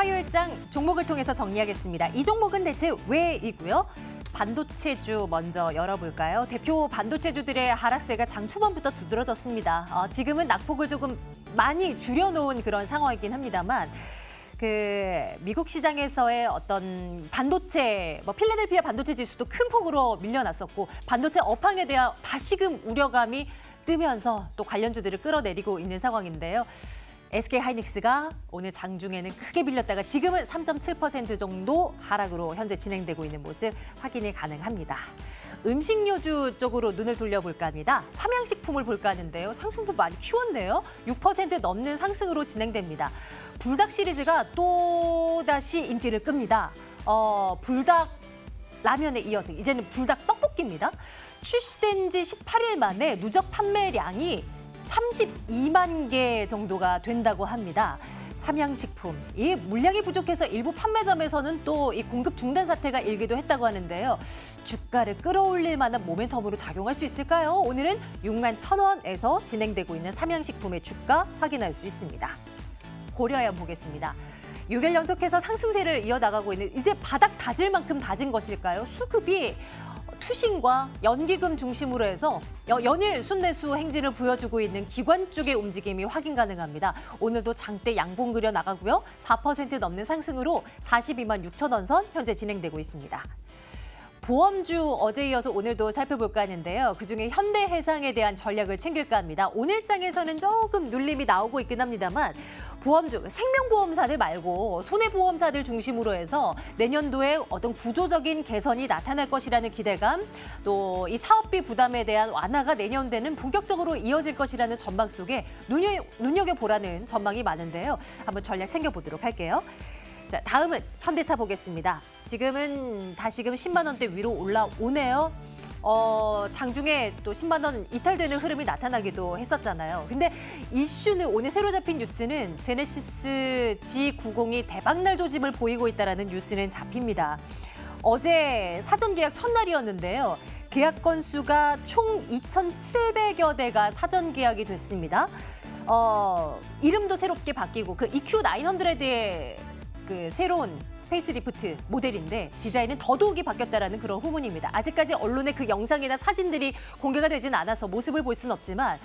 화요일장 종목을 통해서 정리하겠습니다. 이 종목은 대체 왜이고요? 반도체주 먼저 열어볼까요? 대표 반도체주들의 하락세가 장 초반부터 두드러졌습니다. 지금은 낙폭을 조금 많이 줄여놓은 그런 상황이긴 합니다만 미국 시장에서의 어떤 반도체, 필라델피아 반도체 지수도 큰 폭으로 밀려났었고 반도체 업황에 대한 다시금 우려감이 뜨면서 또 관련주들을 끌어내리고 있는 상황인데요. SK하이닉스가 오늘 장중에는 크게 빌렸다가 지금은 3.7% 정도 하락으로 현재 진행되고 있는 모습 확인이 가능합니다. 음식료주 쪽으로 눈을 돌려볼까 합니다. 삼양식품을 볼까 하는데요. 상승도 많이 키웠네요. 6% 넘는 상승으로 진행됩니다. 불닭 시리즈가 또다시 인기를 끕니다. 불닭 라면에 이어서 이제는 불닭 떡볶이입니다. 출시된 지 18일 만에 누적 판매량이 32만 개 정도가 된다고 합니다. 삼양식품, 이 물량이 부족해서 일부 판매점에서는 또 이 공급 중단 사태가 일기도 했다고 하는데요. 주가를 끌어올릴 만한 모멘텀으로 작용할 수 있을까요? 오늘은 6만 1,000원에서 진행되고 있는 삼양식품의 주가 확인할 수 있습니다. 고려해 보겠습니다. 6일 연속해서 상승세를 이어나가고 있는 이제 바닥 다질 만큼 다진 것일까요? 수급이 투신과 연기금 중심으로 해서 연일 순매수 행진을 보여주고 있는 기관 쪽의 움직임이 확인 가능합니다. 오늘도 장대 양봉 그려 나가고요. 4% 넘는 상승으로 42만 6천 원 선 현재 진행되고 있습니다. 보험주 어제 이어서 오늘도 살펴볼까 하는데요. 그중에 현대해상에 대한 전략을 챙길까 합니다. 오늘 장에서는 조금 눌림이 나오고 있긴 합니다만 보험주, 생명보험사들 말고 손해보험사들 중심으로 해서 내년도에 어떤 구조적인 개선이 나타날 것이라는 기대감, 또 이 사업비 부담에 대한 완화가 내년도에는 본격적으로 이어질 것이라는 전망 속에 눈여겨보라는 전망이 많은데요. 한번 전략 챙겨보도록 할게요. 자, 다음은 현대차 보겠습니다. 지금은 다시금 10만 원대 위로 올라오네요. 장중에 또 10만 원 이탈되는 흐름이 나타나기도 했었잖아요. 근데 이슈는 오늘 새로 잡힌 뉴스는 제네시스 G90이 대박날 조짐을 보이고 있다는 뉴스는 잡힙니다. 어제 사전 계약 첫날이었는데요. 계약 건수가 총 2,700여 대가 사전 계약이 됐습니다. 이름도 새롭게 바뀌고 그 EQ900의 새로운 페이스리프트 모델인데 디자인은 더더욱이 바뀌었다라는 그런 후문입니다. 아직까지 언론에 그 영상이나 사진들이 공개가 되지는 않아서 모습을 볼 수는 없지만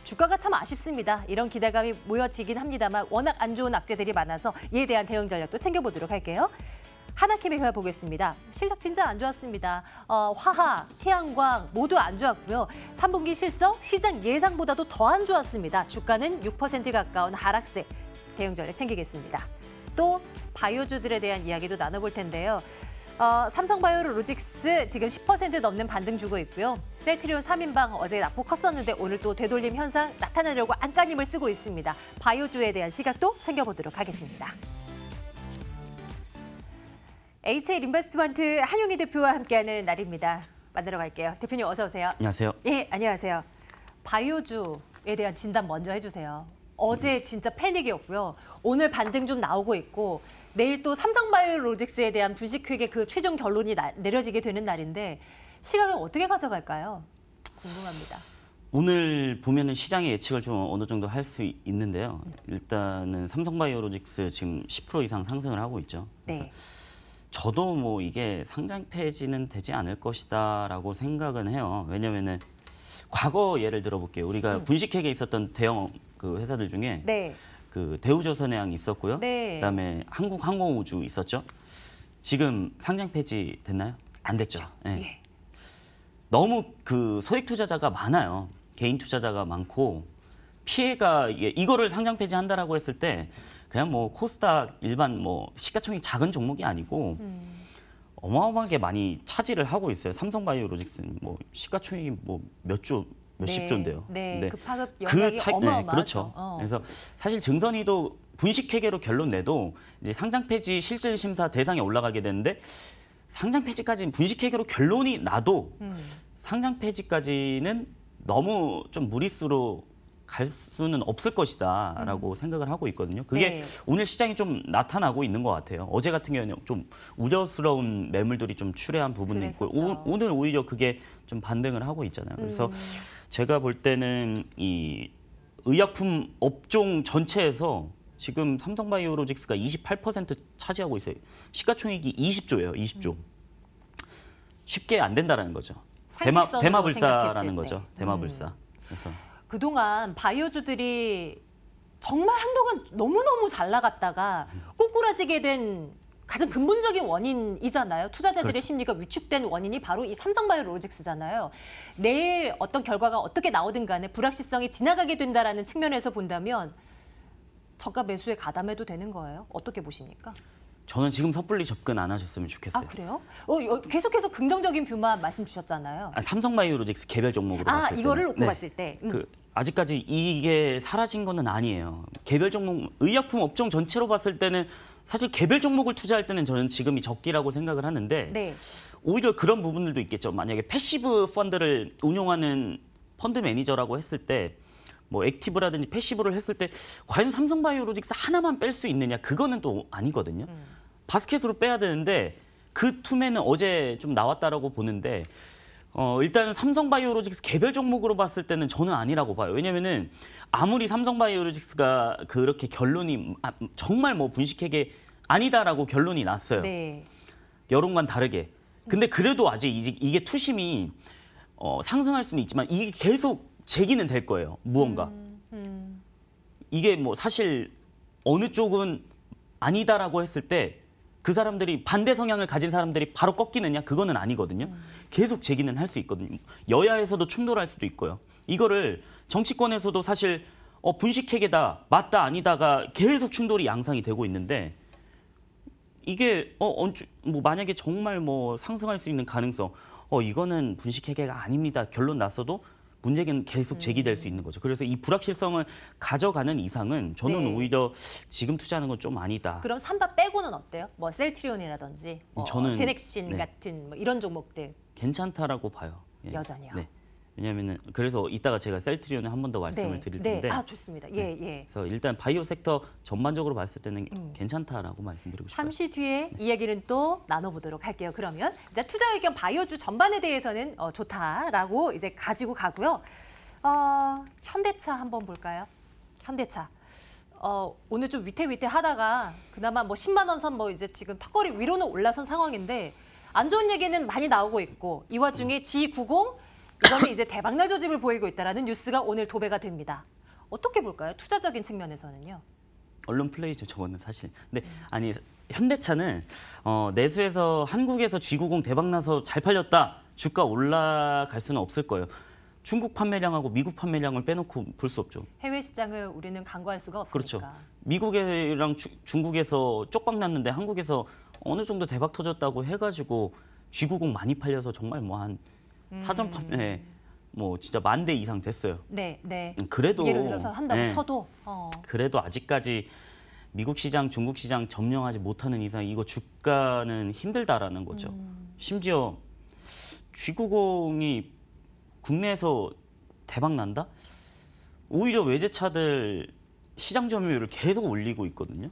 주가가 참 아쉽습니다. 이런 기대감이 모여지긴 합니다만 워낙 안 좋은 악재들이 많아서 이에 대한 대응 전략도 챙겨보도록 할게요. 하나케미칼 보겠습니다. 실적 진짜 안 좋았습니다. 화학, 태양광 모두 안 좋았고요. 3분기 실적 시장 예상보다도 더 안 좋았습니다. 주가는 6% 가까운 하락세. 대응 전략 챙기겠습니다. 또 바이오주들에 대한 이야기도 나눠볼 텐데요. 삼성바이오로직스 지금 10% 넘는 반등 주고 있고요. 셀트리온 3인방 어제 낙폭 컸었는데 오늘 또 되돌림 현상 나타내려고 안간힘을 쓰고 있습니다. 바이오주에 대한 시각도 챙겨보도록 하겠습니다. HL 인베스트먼트 한용희 대표와 함께하는 날입니다. 만나러 갈게요. 대표님 어서 오세요. 안녕하세요. 네, 안녕하세요. 바이오주에 대한 진단 먼저 해주세요. 어제 진짜 패닉이었고요. 오늘 반등 좀 나오고 있고 내일 또 삼성바이오로직스에 대한 분식회계 그 최종 결론이 내려지게 되는 날인데 시각을 어떻게 가져갈까요? 궁금합니다. 오늘 보면은 시장의 예측을 좀 어느 정도 할 수 있는데요. 일단은 삼성바이오로직스 지금 10% 이상 상승을 하고 있죠. 그래서 네. 저도 뭐 이게 상장 폐지는 되지 않을 것이다라고 생각은 해요. 왜냐면은 과거 예를 들어볼게요. 우리가 분식회계에 있었던 대형 그 회사들 중에 네. 그 대우조선해양 있었고요. 네. 그다음에 한국항공우주 있었죠. 지금 상장 폐지 됐나요? 안 됐죠. 네. 예. 너무 그 소액 투자자가 많아요. 개인 투자자가 많고 피해가 이거를 상장 폐지한다라고 했을 때 그냥 뭐 코스닥 일반 뭐 시가총액 작은 종목이 아니고 어마어마하게 많이 차지를 하고 있어요. 삼성바이오로직스는 뭐 시가총액이 뭐 몇십 조인데요. 네, 근데 그 파급 영향이 어마어마하죠. 네, 그렇죠. 그래서 사실 증선이도 분식회계로 결론 내도 이제 상장 폐지 실질 심사 대상에 올라가게 되는데 상장 폐지까지는 분식회계로 결론이 나도 상장 폐지까지는 너무 좀 무리수로 갈 수는 없을 것이다라고 생각을 하고 있거든요. 그게 네. 오늘 시장이 좀 나타나고 있는 것 같아요. 어제 같은 경우에는 좀 우려스러운 매물들이 좀 출회한 부분도 있고 오늘 오히려 그게 좀 반등을 하고 있잖아요. 그래서 제가 볼 때는 이 의약품 업종 전체에서 지금 삼성바이오로직스가 28% 차지하고 있어요. 시가총액이 20조예요. 20조. 쉽게 안 된다라는 거죠. 상식선으로 대마불사라는 생각했을 거죠. 때. 대마불사. 그래서 그동안 바이오주들이 정말 한동안 너무너무 잘 나갔다가 꼬꾸라지게 된 가장 근본적인 원인이잖아요. 투자자들의 그렇죠. 심리가 위축된 원인이 바로 이 삼성바이오로직스잖아요. 내일 어떤 결과가 어떻게 나오든 간에 불확실성이 지나가게 된다라는 측면에서 본다면 저가 매수에 가담해도 되는 거예요? 어떻게 보십니까? 저는 지금 섣불리 접근 안 하셨으면 좋겠어요. 아, 그래요? 계속해서 긍정적인 뷰만 말씀 주셨잖아요. 삼성바이오로직스 개별 종목으로 봤을 때. 이거를 놓고 봤을 때. 아직까지 이게 사라진 거는 아니에요. 개별 종목, 의약품 업종 전체로 봤을 때는 사실 개별 종목을 투자할 때는 저는 지금이 적기라고 생각을 하는데 네. 오히려 그런 부분들도 있겠죠. 만약에 패시브 펀드를 운용하는 펀드 매니저라고 했을 때 뭐 액티브라든지 패시브를 했을 때 과연 삼성바이오로직스 하나만 뺄 수 있느냐 그거는 또 아니거든요. 바스켓으로 빼야 되는데 그 투매는 어제 좀 나왔다라고 보는데 일단 삼성바이오로직스 개별 종목으로 봤을 때는 저는 아니라고 봐요. 왜냐면은 아무리 삼성바이오로직스가 그렇게 결론이 정말 뭐 분식회계 아니다라고 결론이 났어요. 네. 여론과는 다르게. 근데 그래도 아직 이게 투심이 상승할 수는 있지만 이게 계속 제기는 될 거예요. 무언가. 이게 뭐 사실 어느 쪽은 아니다라고 했을 때 그 사람들이 반대 성향을 가진 사람들이 바로 꺾이느냐 그거는 아니거든요. 계속 제기는 할 수 있거든요. 여야에서도 충돌할 수도 있고요. 이거를 정치권에서도 사실 분식회계다 맞다 아니다가 계속 충돌이 양상이 되고 있는데 이게 뭐 만약에 정말 뭐 상승할 수 있는 가능성 이거는 분식회계가 아닙니다. 결론 났어도 문제는 계속 제기될 수 있는 거죠. 그래서 이 불확실성을 가져가는 이상은 저는 네. 오히려 지금 투자하는 건 좀 아니다. 그럼 삼바 빼고는 어때요? 뭐 셀트리온이라든지 저는 제넥신 네. 같은 뭐 이런 종목들 괜찮다라고 봐요. 예. 여전히요. 네. 왜냐하면은 그래서 이따가 제가 셀트리온에 한 번 더 말씀을 드릴 텐데. 아, 좋습니다. 예, 예. 그래서 일단 바이오 섹터 전반적으로 봤을 때는 괜찮다라고 말씀드리고 싶어요. 잠시 뒤에 이야기는 또 나눠보도록 할게요. 그러면 이제 투자 의견 바이오주 전반에 대해서는 좋다라고 이제 가지고 가고요. 현대차 한번 볼까요? 현대차. 오늘 좀 위태위태하다가 그나마 뭐 10만 원 선 뭐 이제 지금 턱걸이 위로는 올라선 상황인데 안 좋은 얘기는 많이 나오고 있고 이 와중에 G90 이거는 이제 대박날 조짐을 보이고 있다라는 뉴스가 오늘 도배가 됩니다. 어떻게 볼까요? 투자적인 측면에서는요. 언론 플레이죠, 저거는 사실. 근데 아니 현대차는 내수에서 한국에서 G90 대박 나서 잘 팔렸다. 주가 올라갈 수는 없을 거예요. 중국 판매량하고 미국 판매량을 빼놓고 볼 수 없죠. 해외 시장을 우리는 간과할 수가 없으니까. 그렇죠. 미국이랑 중국에서 쪽박 났는데 한국에서 어느 정도 대박 터졌다고 해가지고 G90 많이 팔려서 정말 뭐 한 사전 판매 뭐 진짜 10,000대 이상 됐어요. 네, 네. 그래도 예를 들어서 한다고 네. 쳐도 그래도 아직까지 미국 시장, 중국 시장 점령하지 못하는 이상 이거 주가는 힘들다라는 거죠. 심지어 G90이 국내에서 대박 난다? 오히려 외제차들 시장 점유율을 계속 올리고 있거든요.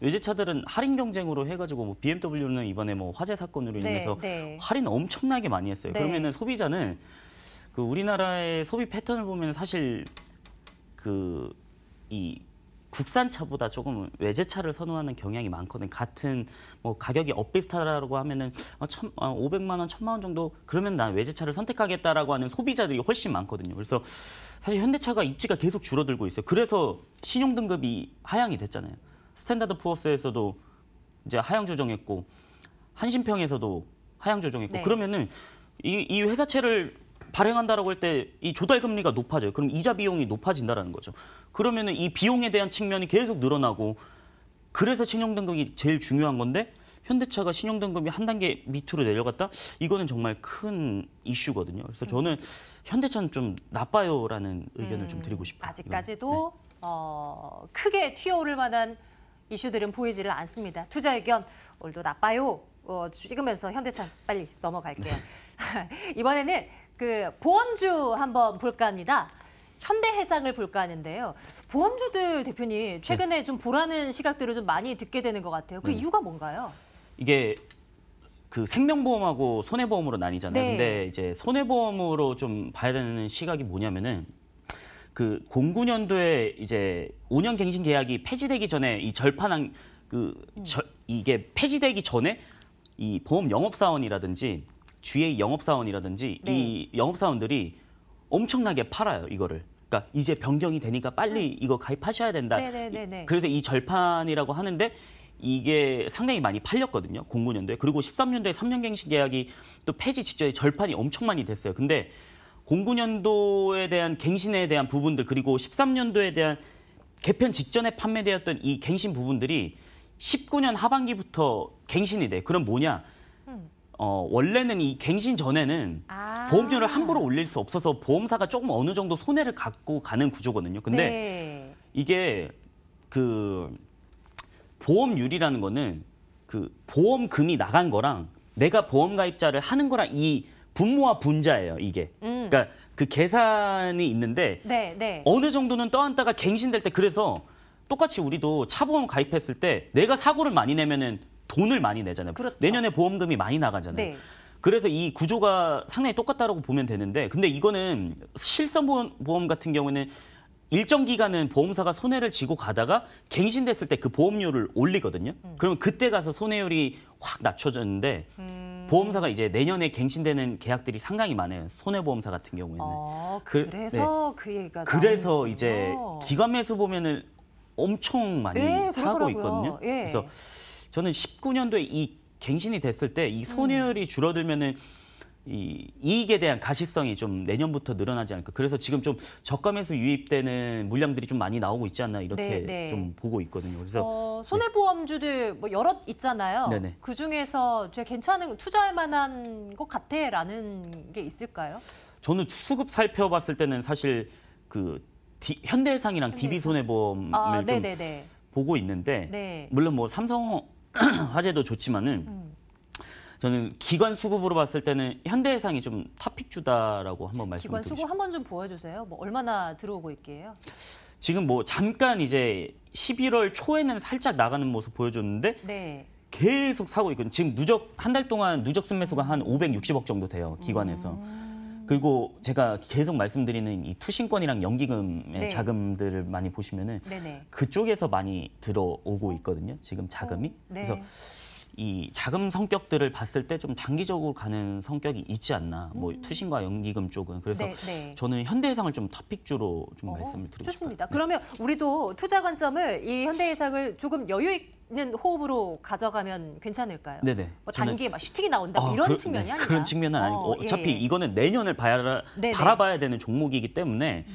외제차들은 할인 경쟁으로 해가지고 뭐 BMW는 이번에 뭐 화재 사건으로 네, 인해서 네. 할인 엄청나게 많이 했어요. 네. 그러면은 소비자는 그 우리나라의 소비 패턴을 보면 사실 그 이 국산차보다 조금 외제차를 선호하는 경향이 많거든요. 같은 뭐 가격이 엇비슷하다고 하면은 500만 원, 1,000만 원 정도 그러면 난 외제차를 선택하겠다라고 하는 소비자들이 훨씬 많거든요. 그래서 사실 현대차가 입지가 계속 줄어들고 있어요. 그래서 신용 등급이 하향이 됐잖아요. 스탠다드 푸어스에서도 이제 하향 조정했고 한신평에서도 하향 조정했고 네. 그러면은 이 회사채를 발행한다라고 할 때 이 조달 금리가 높아져요. 그럼 이자 비용이 높아진다라는 거죠. 그러면은 이 비용에 대한 측면이 계속 늘어나고 그래서 신용 등급이 제일 중요한 건데 현대차가 신용 등급이 한 단계 밑으로 내려갔다? 이거는 정말 큰 이슈거든요. 그래서 저는 현대차는 좀 나빠요라는 의견을 좀 드리고 싶어요. 아직까지도 크게 튀어오를 만한 이슈들은 보이지를 않습니다. 투자 의견 오늘도 나빠요. 찍으면서 현대차 빨리 넘어갈게요. 이번에는 그 보험주 한번 볼까 합니다. 현대해상을 볼까 하는데요. 보험주들 대표님 최근에 좀 보라는 시각들을 좀 많이 듣게 되는 것 같아요. 그 이유가 뭔가요? 이게 그 생명보험하고 손해보험으로 나뉘잖아요. 네. 근데 이제 손해보험으로 좀 봐야 되는 시각이 뭐냐면은 그 09년도에 이제 5년 갱신 계약이 폐지되기 전에 이 절판한 이게 폐지되기 전에 이 보험 영업사원이라든지 GA 영업사원이라든지 네. 이 영업사원들이 엄청나게 팔아요, 이거를. 그러니까 이제 변경이 되니까 빨리 이거 가입하셔야 된다. 네네네네. 그래서 이 절판이라고 하는데 이게 상당히 많이 팔렸거든요. 09년도에. 그리고 13년도에 3년 갱신 계약이 또 폐지 직전에 절판이 엄청 많이 됐어요. 근데 09년도에 대한 갱신에 대한 부분들 그리고 13년도에 대한 개편 직전에 판매되었던 이 갱신 부분들이 19년 하반기부터 갱신이 돼. 그럼 뭐냐? 원래는 이 갱신 전에는 보험료를 함부로 올릴 수 없어서 보험사가 조금 어느 정도 손해를 갖고 가는 구조거든요. 근데 네. 이게 그 보험률이라는 거는 그 보험금이 나간 거랑 내가 보험 가입자를 하는 거랑 이 분모와 분자예요, 이게. 그러니까 그 계산이 있는데 네, 네. 어느 정도는 떠안다가 갱신될 때 그래서 똑같이 우리도 차보험 가입했을 때 내가 사고를 많이 내면은 돈을 많이 내잖아요. 그렇죠. 내년에 보험금이 많이 나가잖아요. 네. 그래서 이 구조가 상당히 똑같다라고 보면 되는데 근데 이거는 실손보험 같은 경우는 일정 기간은 보험사가 손해를 지고 가다가 갱신됐을 때 그 보험료를 올리거든요. 그러면 그때 가서 손해율이 확 낮춰졌는데 보험사가 이제 내년에 갱신되는 계약들이 상당히 많아요. 손해보험사 같은 경우에는. 그래서 그 얘기가 그래서 나오는군요. 이제 기관 매수 보면은 엄청 많이 예, 사고 그러더라고요. 있거든요. 예. 그래서 저는 19년도에 이 갱신이 됐을 때 이 손해율이 줄어들면은 이 이익에 대한 가시성이 좀 내년부터 늘어나지 않을까. 그래서 지금 좀 저가매수 유입되는 물량들이 좀 많이 나오고 있지 않나 이렇게 네, 네. 좀 보고 있거든요. 그래서 손해보험주들 뭐 여럿 있잖아요. 네네. 그 중에서 제가 괜찮은 투자할 만한 것 같아라는 게 있을까요? 저는 수급 살펴봤을 때는 사실 그 현대해상이랑 DB손해보험을 좀 네네네. 보고 있는데 네. 물론 뭐 삼성화재도 좋지만은 저는 기관 수급으로 봤을 때는 현대해상이 좀 탑픽주다라고 한번 기관 말씀드리고 수급 싶어요. 한번 좀 보여주세요. 뭐 얼마나 들어오고 있게요? 지금 뭐 잠깐 이제 11월 초에는 살짝 나가는 모습 보여줬는데 네. 계속 사고 있거든요. 지금 한 달 동안 누적 순매수가 한 560억 정도 돼요. 기관에서. 그리고 제가 계속 말씀드리는 이 투신권이랑 연기금의 네. 자금들을 많이 보시면은 네네. 그쪽에서 많이 들어오고 있거든요. 지금 자금이. 네. 그래서 이 자금 성격들을 봤을 때 좀 장기적으로 가는 성격이 있지 않나. 뭐 투신과 연기금 쪽은. 그래서 네, 네. 저는 현대해상을 좀 탑픽주로 좀 말씀을 드리고 좋습니다. 싶어요. 그러면 우리도 투자 관점을 이 현대해상을 조금 여유 있는 호흡으로 가져가면 괜찮을까요? 네네. 뭐 저는 단기에 막 슈팅이 나온다 뭐 이런 측면이 아니라 그런 측면은 아니고 어차피 예. 이거는 내년을 네네. 바라봐야 되는 종목이기 때문에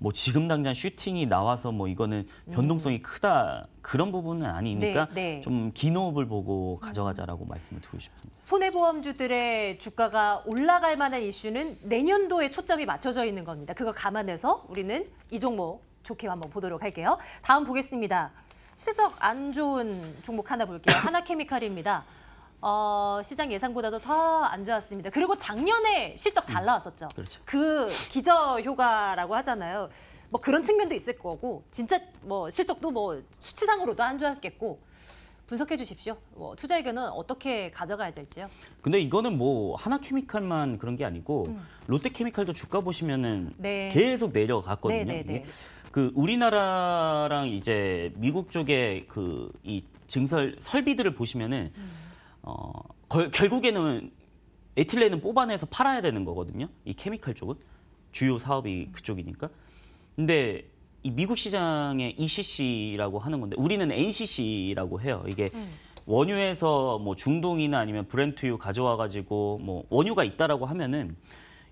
뭐 지금 당장 슈팅이 나와서 뭐 이거는 변동성이 크다 그런 부분은 아니니까 네, 네. 좀 긴 호흡을 보고 가져가자라고 말씀을 드리고 싶습니다. 손해보험주들의 주가가 올라갈 만한 이슈는 내년도에 초점이 맞춰져 있는 겁니다. 그거 감안해서 우리는 이 종목 좋게 한번 보도록 할게요. 다음 보겠습니다. 실적 안 좋은 종목 하나 볼게요. 하나케미칼입니다. 시장 예상보다도 더 안 좋았습니다. 그리고 작년에 실적 잘 나왔었죠. 그렇죠. 그 기저 효과라고 하잖아요. 뭐 그런 측면도 있을 거고 진짜 뭐 실적도 뭐 수치상으로도 안 좋았겠고 분석해 주십시오. 뭐 투자 의견은 어떻게 가져가야 될지요? 근데 이거는 뭐 하나케미칼만 그런 게 아니고 롯데케미칼도 주가 보시면은 네. 계속 내려갔거든요. 네, 네, 네. 이게 그 우리나라랑 이제 미국 쪽의 그 이 증설 설비들을 보시면은 결국에는 에틸렌은 뽑아내서 팔아야 되는 거거든요. 이 케미칼 쪽은 주요 사업이 그쪽이니까. 근데 이 미국 시장의 ECC라고 하는 건데 우리는 NCC라고 해요. 이게 원유에서 뭐 중동이나 아니면 브렌트유 가져와 가지고 뭐 원유가 있다라고 하면은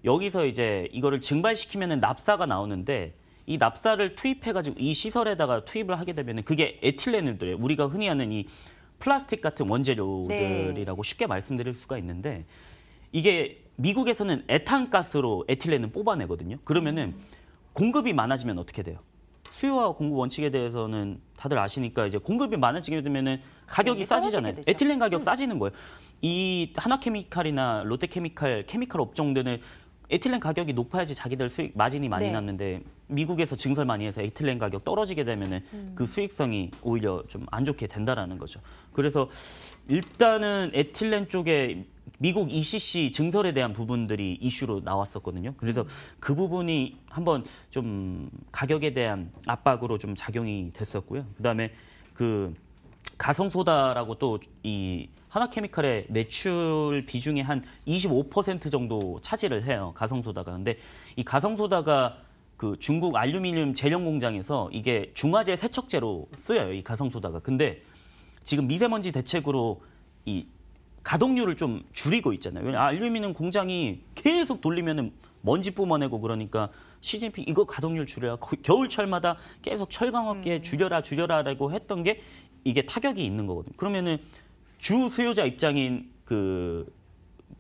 여기서 이제 이거를 증발시키면은 납사가 나오는데 이 납사를 투입해 가지고 이 시설에다가 투입을 하게 되면은 그게 에틸렌을 우리가 흔히 하는 이 플라스틱 같은 원재료들이라고 쉽게 말씀드릴 수가 있는데 이게 미국에서는 에탄가스로 에틸렌을 뽑아내거든요. 그러면은 공급이 많아지면 어떻게 돼요? 수요와 공급 원칙에 대해서는 다들 아시니까 이제 공급이 많아지게 되면은 가격이 싸지잖아요. 되죠. 에틸렌 가격 싸지는 거예요. 이 하나케미칼이나 롯데케미칼 케미칼 업종들은 에틸렌 가격이 높아야지 자기들 수익 마진이 많이 네. 남는데 미국에서 증설 많이 해서 에틸렌 가격 떨어지게 되면은 그 수익성이 오히려 좀 안 좋게 된다라는 거죠. 그래서 일단은 에틸렌 쪽에 미국 ECC 증설에 대한 부분들이 이슈로 나왔었거든요. 그래서 그 부분이 한번 좀 가격에 대한 압박으로 좀 작용이 됐었고요. 그다음에 그 가성소다라고 또 이 하나케미칼의 매출 비중의 한 25% 정도 차지를 해요. 가성소다가. 근데 이 가성소다가 그 중국 알루미늄 제련 공장에서 이게 중화제 세척제로 쓰여요. 이 가성소다가. 근데 지금 미세먼지 대책으로 이 가동률을 좀 줄이고 있잖아요. 왜냐하면 알루미늄 공장이 계속 돌리면은 먼지 뿜어내고 그러니까 시진핑 이거 가동률 줄여라. 겨울철마다 계속 철강업계 줄여라라고 했던 게 이게 타격이 있는 거거든요. 그러면은 주 수요자 입장인 그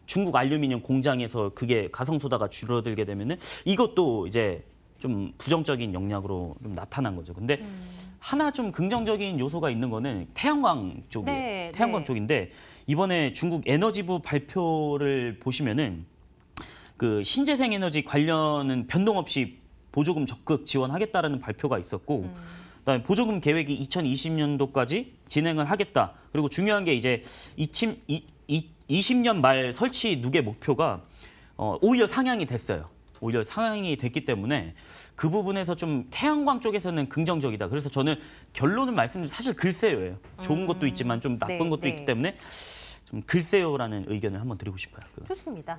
중국 알루미늄 공장에서 그게 가성소다가 줄어들게 되면은 이것도 이제 좀 부정적인 영향으로 좀 나타난 거죠. 근데 하나 좀 긍정적인 요소가 있는 거는 태양광 쪽이에요. 네, 태양광 네. 쪽인데 이번에 중국 에너지부 발표를 보시면은 그 신재생 에너지 관련은 변동 없이 보조금 적극 지원하겠다라는 발표가 있었고 그다음에 보조금 계획이 2020년도까지 진행을 하겠다. 그리고 중요한 게 이제 20년 말 설치 누계 목표가 오히려 상향이 됐어요. 오히려 상향이 됐기 때문에 그 부분에서 좀 태양광 쪽에서는 긍정적이다. 그래서 저는 결론을 말씀드리면 사실 글쎄요예요. 좋은 것도 있지만 좀 나쁜 네, 것도 네. 있기 때문에 좀 글쎄요라는 의견을 한번 드리고 싶어요. 좋습니다.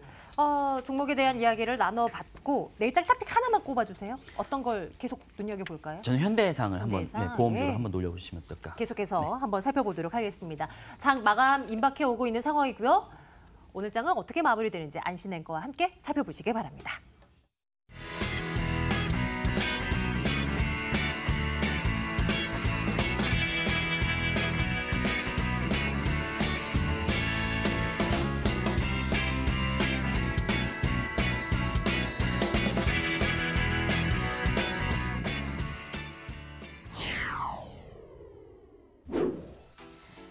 종목에 대한 이야기를 나눠봤고 내일 짤타픽 하나만 꼽아주세요. 어떤 걸 계속 눈여겨볼까요? 저는 현대해상을 한번 현대해상? 보험주로 네. 한번 놀려보시면 어떨까. 계속해서 한번 살펴보도록 하겠습니다. 장 마감 임박해 오고 있는 상황이고요. 오늘 장은 어떻게 마무리되는지 안신앵커와 함께 살펴보시기 바랍니다.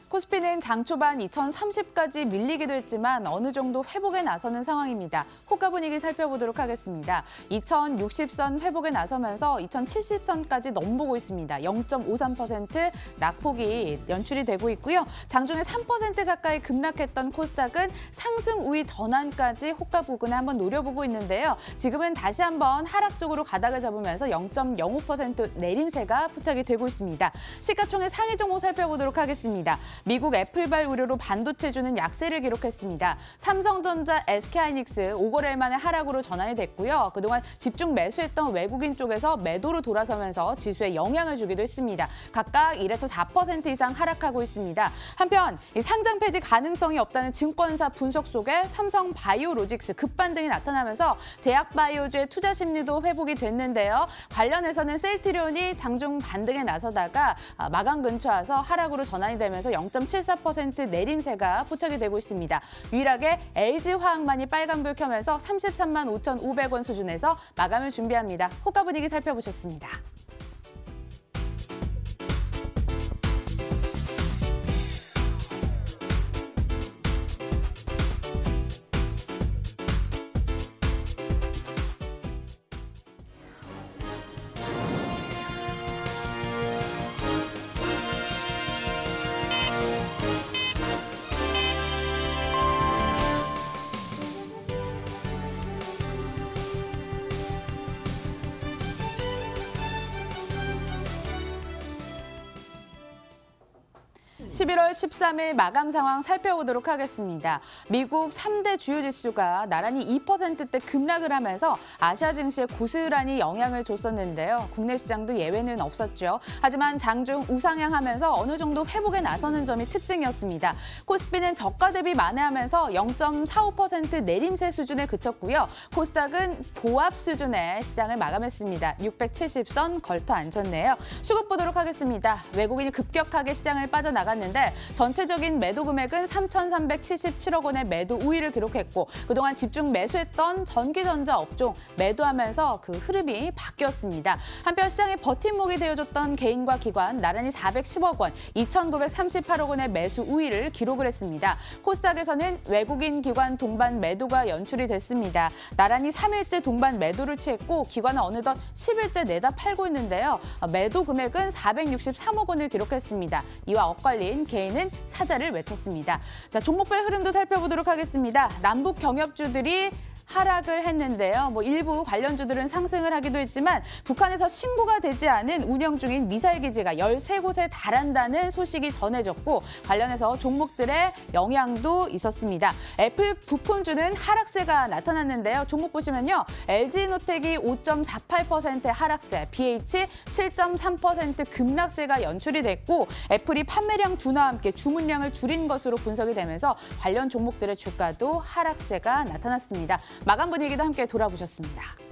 코스피는 장 초반 2030까지 밀리기도 했지만 어느 정도 회복에 나서는 상황입니다. 호가 분위기 살펴보도록 하겠습니다. 2060선 회복에 나서면서 2070선까지 넘보고 있습니다. 0.53% 낙폭이 연출이 되고 있고요. 장중에 3% 가까이 급락했던 코스닥은 상승 우위 전환까지 호가 부근에 한번 노려보고 있는데요. 지금은 다시 한번 하락 쪽으로 가닥을 잡으면서 0.05% 내림세가 포착이 되고 있습니다. 시가총액 상위 종목 살펴보도록 하겠습니다. 미국 애플발 우려로 반도체주는 약세를 기록했습니다. 삼성전자, SK하이닉스 5거래일 만에 하락으로 전환이 됐고요. 그동안 집중 매수했던 외국인 쪽에서 매도로 돌아서면서 지수에 영향을 주기도 했습니다. 각각 1에서 4% 이상 하락하고 있습니다. 한편 이 상장 폐지 가능성이 없다는 증권사 분석 속에 삼성 바이오로직스 급반등이 나타나면서 제약바이오주의 투자 심리도 회복이 됐는데요. 관련해서는 셀트리온이 장중 반등에 나서다가 마감 근처 와서 하락으로 전환이 되면서 0.74% 내림세가 포착이 되고 있습니다. 유일하게 LG화학만이 빨간불 켜면서 33만 5,500원 수준에서 마감을 준비합니다. 호가 분위기 살펴보셨습니다. (11월 13일) 마감 상황 살펴보도록 하겠습니다. 미국 3대 주요 지수가 나란히 2%대 급락을 하면서 아시아 증시에 고스란히 영향을 줬었는데요. 국내 시장도 예외는 없었죠. 하지만 장중 우상향하면서 어느 정도 회복에 나서는 점이 특징이었습니다. 코스피는 저가 대비 만회하면서 0.45% 내림세 수준에 그쳤고요. 코스닥은 보합 수준의 시장을 마감했습니다. 670선 걸터 앉혔네요. 수급 보도록 하겠습니다. 외국인이 급격하게 시장을 빠져나갔는데 전체적인 매도 금액은 3,377억 원의 매도 우위를 기록했고 그동안 집중 매수했던 전기전자 업종 매도하면서 그 흐름이 바뀌었습니다. 한편 시장의 버팀목이 되어줬던 개인과 기관 나란히 410억 원, 2,938억 원의 매수 우위를 기록을 했습니다. 코스닥에서는 외국인 기관 동반 매도가 연출이 됐습니다. 나란히 3일째 동반 매도를 취했고 기관은 어느덧 10일째 내다 팔고 있는데요. 매도 금액은 463억 원을 기록했습니다. 이와 엇갈린 주가인 개인은 사자를 외쳤습니다. 자, 종목별 흐름도 살펴보도록 하겠습니다. 남북 경협주들이 하락을 했는데요. 일부 관련주들은 상승을 하기도 했지만 북한에서 신고가 되지 않은 운영 중인 미사일 기지가 13곳에 달한다는 소식이 전해졌고 관련해서 종목들의 영향도 있었습니다. 애플 부품주는 하락세가 나타났는데요. 종목 보시면요. LG노텍이 5.48% 하락세, BH 7.3% 급락세가 연출이 됐고 애플이 판매량 둔화와 함께 주문량을 줄인 것으로 분석이 되면서 관련 종목들의 주가도 하락세가 나타났습니다. 마감 분위기도 함께 돌아보셨습니다.